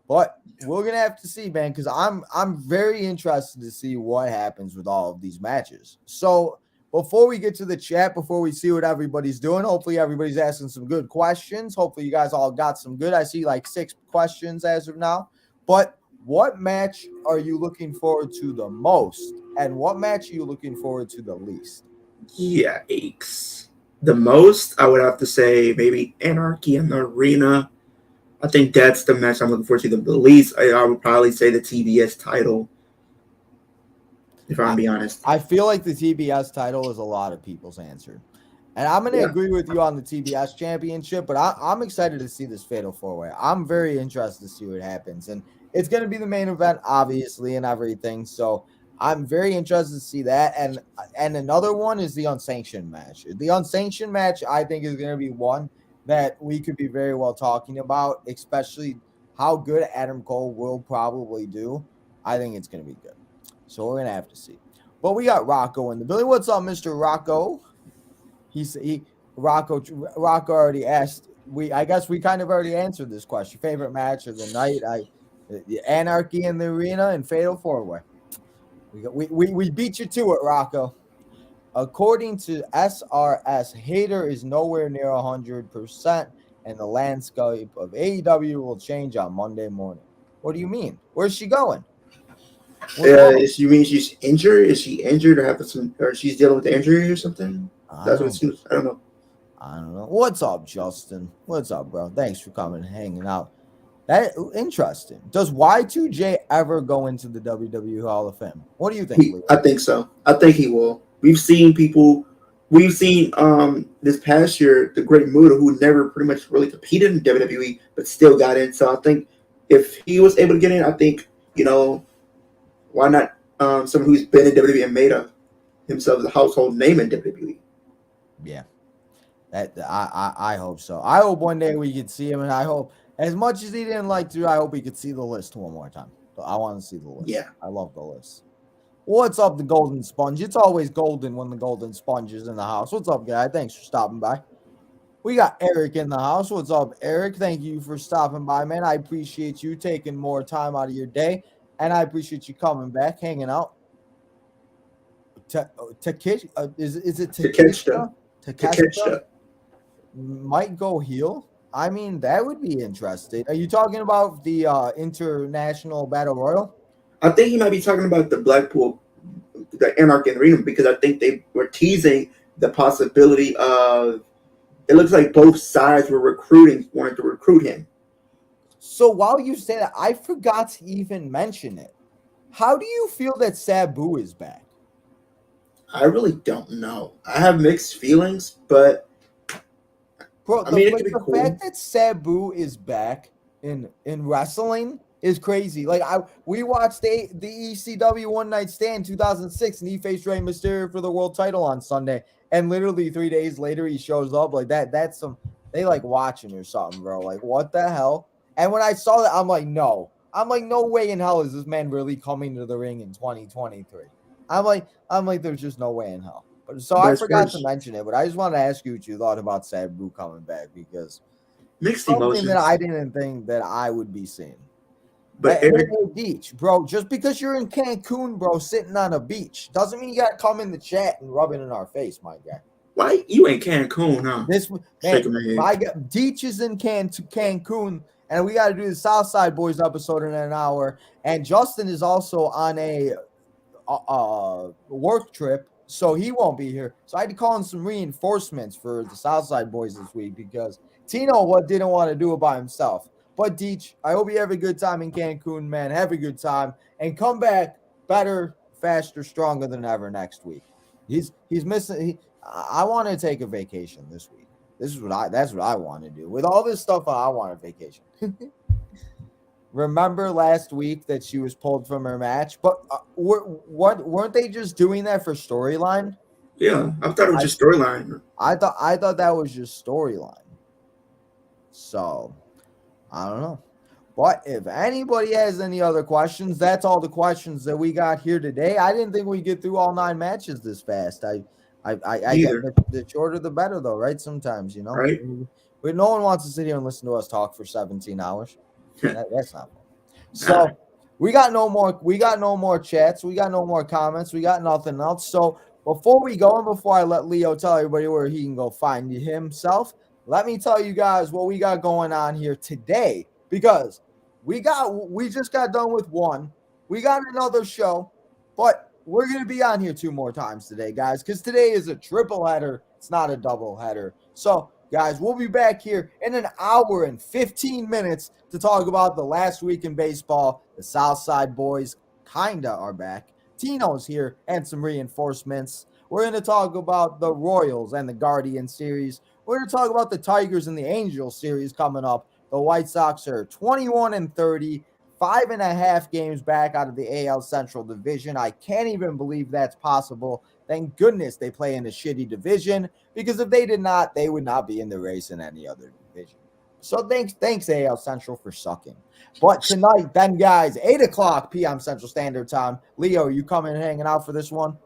But we're going to have to see, man, because I'm very interested to see what happens with all of these matches. So before we get to the chat, before we see what everybody's doing, hopefully everybody's asking some good questions. Hopefully you guys all got some good. I see like 6 questions as of now. But what match are you looking forward to the most? And what match are you looking forward to the least? Yikes. The most, I would have to say maybe Anarchy in the Arena. I think that's the match I'm looking forward to the least. I would probably say the TBS title, if I'm being honest. I feel like the TBS title is a lot of people's answer. And I'm going to agree with you on the TBS championship, but I'm excited to see this fatal four-way. I'm very interested to see what happens. And it's going to be the main event, obviously, and everything. So I'm very interested to see that. And another one is the Unsanctioned match. The Unsanctioned match, I think, is going to be one that we could be very well talking about, especially how good Adam Cole will probably do. I think it's going to be good. So we're going to have to see. But we got Rocco in the building. What's up, Mr. Rocco? Rocco already asked. I guess we kind of already answered this question. Favorite match of the night? The Anarchy in the Arena and Fatal Four-Way. We beat you to it, Rocco. According to SRS, Hayter is nowhere near 100%, and the landscape of AEW will change on Monday morning. What do you mean? Where's she going? You mean she's injured? Is she injured or she's dealing with the injury or something? That's what it seems. I don't know. What's up, Justin? What's up, bro? Thanks for coming and hanging out. That interesting. Does Y2J ever go into the WWE Hall of Fame? What do you think? I think so. I think he will. We've seen this past year the Great Muta, who never pretty much really competed in WWE but still got in. So I think if he was able to get in, I think, why not someone who's been in WWE and made himself a household name in WWE? Yeah. I hope so. I hope one day we could see him, and I hope, as much as he didn't like to, I hope we could see the list one more time. I want to see the list. Yeah. I love the list. What's up, the Golden Sponge? It's always golden when the Golden Sponge is in the house. What's up, guy? Thanks for stopping by. We got Eric in the house. What's up, Eric? Thank you for stopping by, man. I appreciate you taking more time out of your day, and I appreciate you coming back, hanging out. Is it Takeshita? Might go heel. I mean, that would be interesting. Are you talking about the International Battle Royal? I think he might be talking about the Blackpool, the Anarchy in the Arena, because I think they were teasing the possibility of. It looks like both sides were wanted to recruit him. So while you say that, I forgot to even mention it. How do you feel that Sabu is back? I really don't know. I have mixed feelings, but bro, the cool. Fact that Sabu is back in wrestling is crazy. Like we watched the ECW One Night Stand 2006, and he faced Rey Mysterio for the world title on Sunday. And literally 3 days later, he shows up like that. That's they like watching or something, bro. Like, what the hell? And when I saw that, I'm like, no. I'm like, no way in hell is this man really coming to the ring in 2023. I'm like, there's just no way in hell. But so I forgot to mention it, but I just wanted to ask you what you thought about Sabu coming back, because mixed something emotions that I didn't think that I would be seeing. But Hey, Eric, beach, bro. Just because you're in Cancun, bro, sitting on a beach, doesn't mean you gotta come in the chat and rub it in our face, my guy. why you ain't Cancun, huh? This man, my guy, Deech is in Cancun, and we got to do the Southside Boys episode in an hour. And Justin is also on a work trip, so he won't be here. So I had to call in some reinforcements for the Southside Boys this week, because Tino didn't want to do it by himself. But Deech, I hope you have a good time in Cancun, man. Have a good time and come back better, faster, stronger than ever next week. He's missing. I want to take a vacation this week. That's what I want to do. With all this stuff, I want a vacation. Remember last week that she was pulled from her match, but weren't they just doing that for storyline? Yeah, I thought it was just storyline. I thought that was just storyline. So I don't know. But if anybody has any other questions, that's all the questions that we got here today. I didn't think we'd get through all 9 matches this fast. I get the shorter the better, though, right? Sometimes, right? But no one wants to sit here and listen to us talk for 17 hours. That's not fun. So we got no more chats. We got no more comments. We got nothing else. So before we go, and before I let Leo tell everybody where he can go find himself, let me tell you guys what we got going on here today, because we just got done with one. We got another show, but we're going to be on here 2 more times today, guys, because today is a triple header. It's not a double header. So, guys, we'll be back here in an hour and 15 minutes to talk about the last week in baseball. The Southside Boys kinda are back. Tino's here and some reinforcements. We're going to talk about the Royals and the Guardian series. We're going to talk about the Tigers and the Angels series coming up. The White Sox are 21-30, 5.5 games back out of the AL Central Division. I can't even believe that's possible. Thank goodness they play in a shitty division, because if they did not, they would not be in the race in any other division. So thanks AL Central for sucking. But tonight, then, guys, 8 o'clock p.m. Central Standard Time. Leo, you coming and hanging out for this one?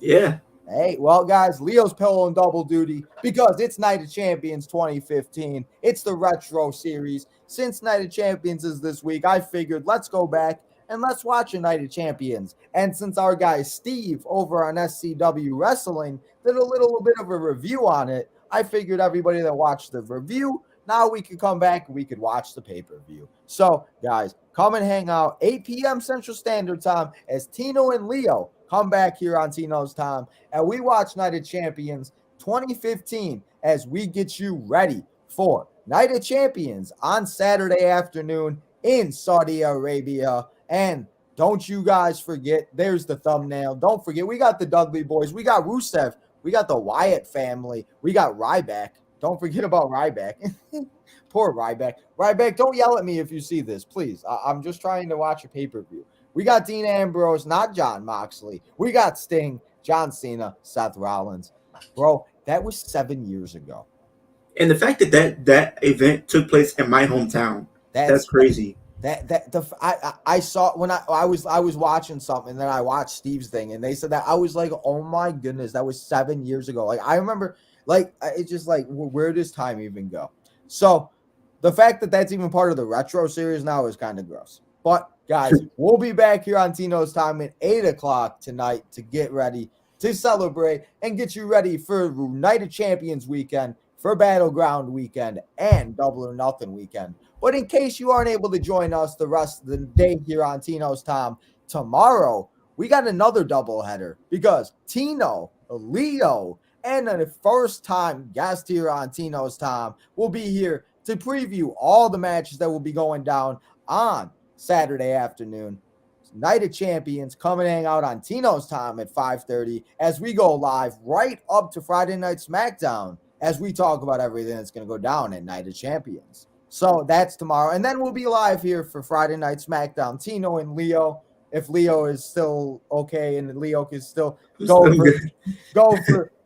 Yeah. Hey, well, guys, Leo's pulling double duty because it's Night of Champions 2015. It's the Retro Series. Since Night of Champions is this week, I figured let's go back and let's watch a Night of Champions. And since our guy Steve over on SCW Wrestling did a little bit of a review on it, I figured everybody that watched the review, now we could come back and we could watch the pay-per-view. So, guys, come and hang out 8 p.m. Central Standard Time as Tino and Leo come back here on Tino's Time, and we watch Night of Champions 2015 as we get you ready for Night of Champions on Saturday afternoon in Saudi Arabia. And don't you guys forget, there's the thumbnail. Don't forget, we got the Dudley Boys. We got Rusev. We got the Wyatt family. We got Ryback. Don't forget about Ryback. Poor Ryback. Ryback, don't yell at me if you see this, please. I'm just trying to watch a pay-per-view. We got Dean Ambrose, not John Moxley. We got Sting, John Cena, Seth Rollins. Bro, that was 7 years ago. And the fact that event took place in my hometown, that's crazy. I saw when I was watching something, and then I watched Steve's thing, and they said that. I was like, oh my goodness, that was 7 years ago. Like, I remember, like, it's just like, where does time even go? So the fact that that's even part of the Retro Series now is kind of gross. But guys, we'll be back here on Tino's Time at 8 o'clock tonight to get ready to celebrate and get you ready for Night of Champions weekend, for Battleground weekend, and Double or Nothing weekend. But in case you aren't able to join us the rest of the day here on Tino's Time, tomorrow we got another doubleheader because Tino, Leo, and a first-time guest here on Tino's Time will be here to preview all the matches that will be going down on Saturday afternoon. Night of Champions. Come and hang out on Tino's Time at 5:30 as we go live right up to Friday Night SmackDown as we talk about everything that's going to go down at Night of Champions. So that's tomorrow. And then we'll be live here for Friday Night SmackDown. Tino and Leo, if Leo is still okay and Leo can still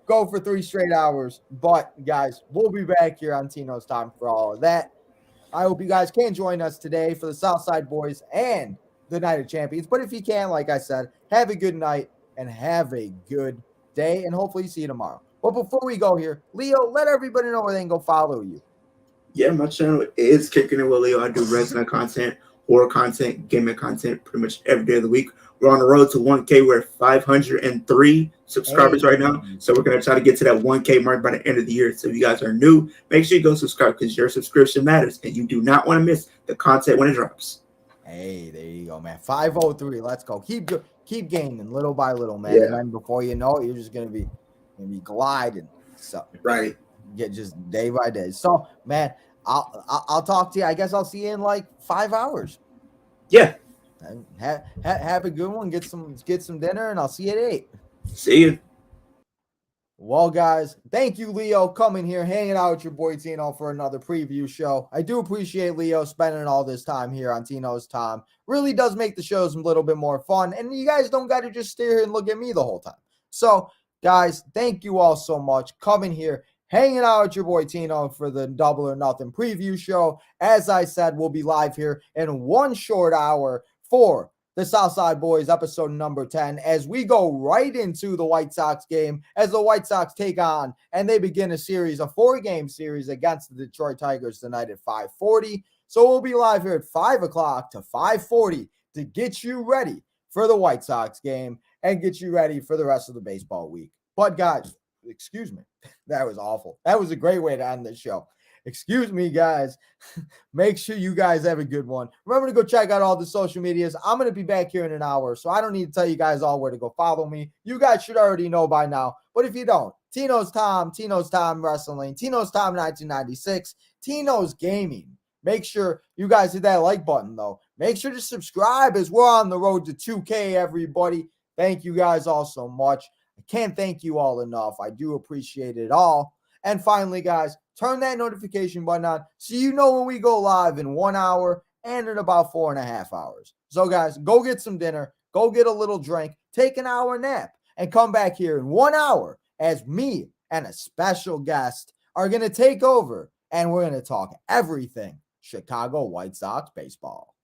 go for 3 straight hours. But, guys, we'll be back here on Tino's Time for all of that. I hope you guys can join us today for the Southside Boys and the Night of Champions. But if you can, like I said, have a good night and have a good day, and hopefully see you tomorrow. But before we go here, Leo, let everybody know where they can go follow you. Yeah, my channel is Kicking It with Leo. I do wrestling content, horror content, gaming content pretty much every day of the week. We're on the road to 1K. We're at 503 subscribers right now. So we're going to try to get to that 1K mark by the end of the year. So if you guys are new, make sure you go subscribe because your subscription matters. And you do not want to miss the content when it drops. Hey, there you go, man. 503. Let's go. Keep gaining little by little, man. Yeah. And then before you know it, you're just gonna be gliding. So Right. Get just day by day. So, man, I'll talk to you. I guess I'll see you in like 5 hours. Yeah. And have a good one. Get some dinner, and I'll see you at 8. See you. Well, guys, thank you, Leo, coming here, hanging out with your boy Tino for another preview show. I do appreciate Leo spending all this time here on Tino's time. Really does make the shows a little bit more fun, and you guys don't got to just stay here and look at me the whole time. So, guys, thank you all so much coming here, hanging out with your boy Tino for the Double or Nothing preview show. As I said, we'll be live here in 1 short hour for the Southside Boys episode number 10, as we go right into the White Sox game, as the White Sox take on and they begin a 4-game series against the Detroit Tigers tonight at 5:40. So we'll be live here at 5 o'clock to 5:40 to get you ready for the White Sox game and get you ready for the rest of the baseball week. But guys, excuse me, that was awful. That was a great way to end the show. Excuse me, guys. Make sure you guys have a good one. Remember to go check out all the social medias. I'm going to be back here in an hour, so I don't need to tell you guys all where to go follow me. You guys should already know by now. But if you don't, Tino's Time Wrestling, Tino's Time 1996, Tino's Gaming. Make sure you guys hit that like button, though. Make sure to subscribe as we're on the road to 2K, everybody. Thank you guys all so much. I can't thank you all enough. I do appreciate it all. And finally, guys, turn that notification button on so you know when we go live in 1 hour and in about 4.5 hours. So, guys, go get some dinner, go get a little drink, take an hour nap, and come back here in 1 hour as me and a special guest are going to take over, and we're going to talk everything Chicago White Sox baseball.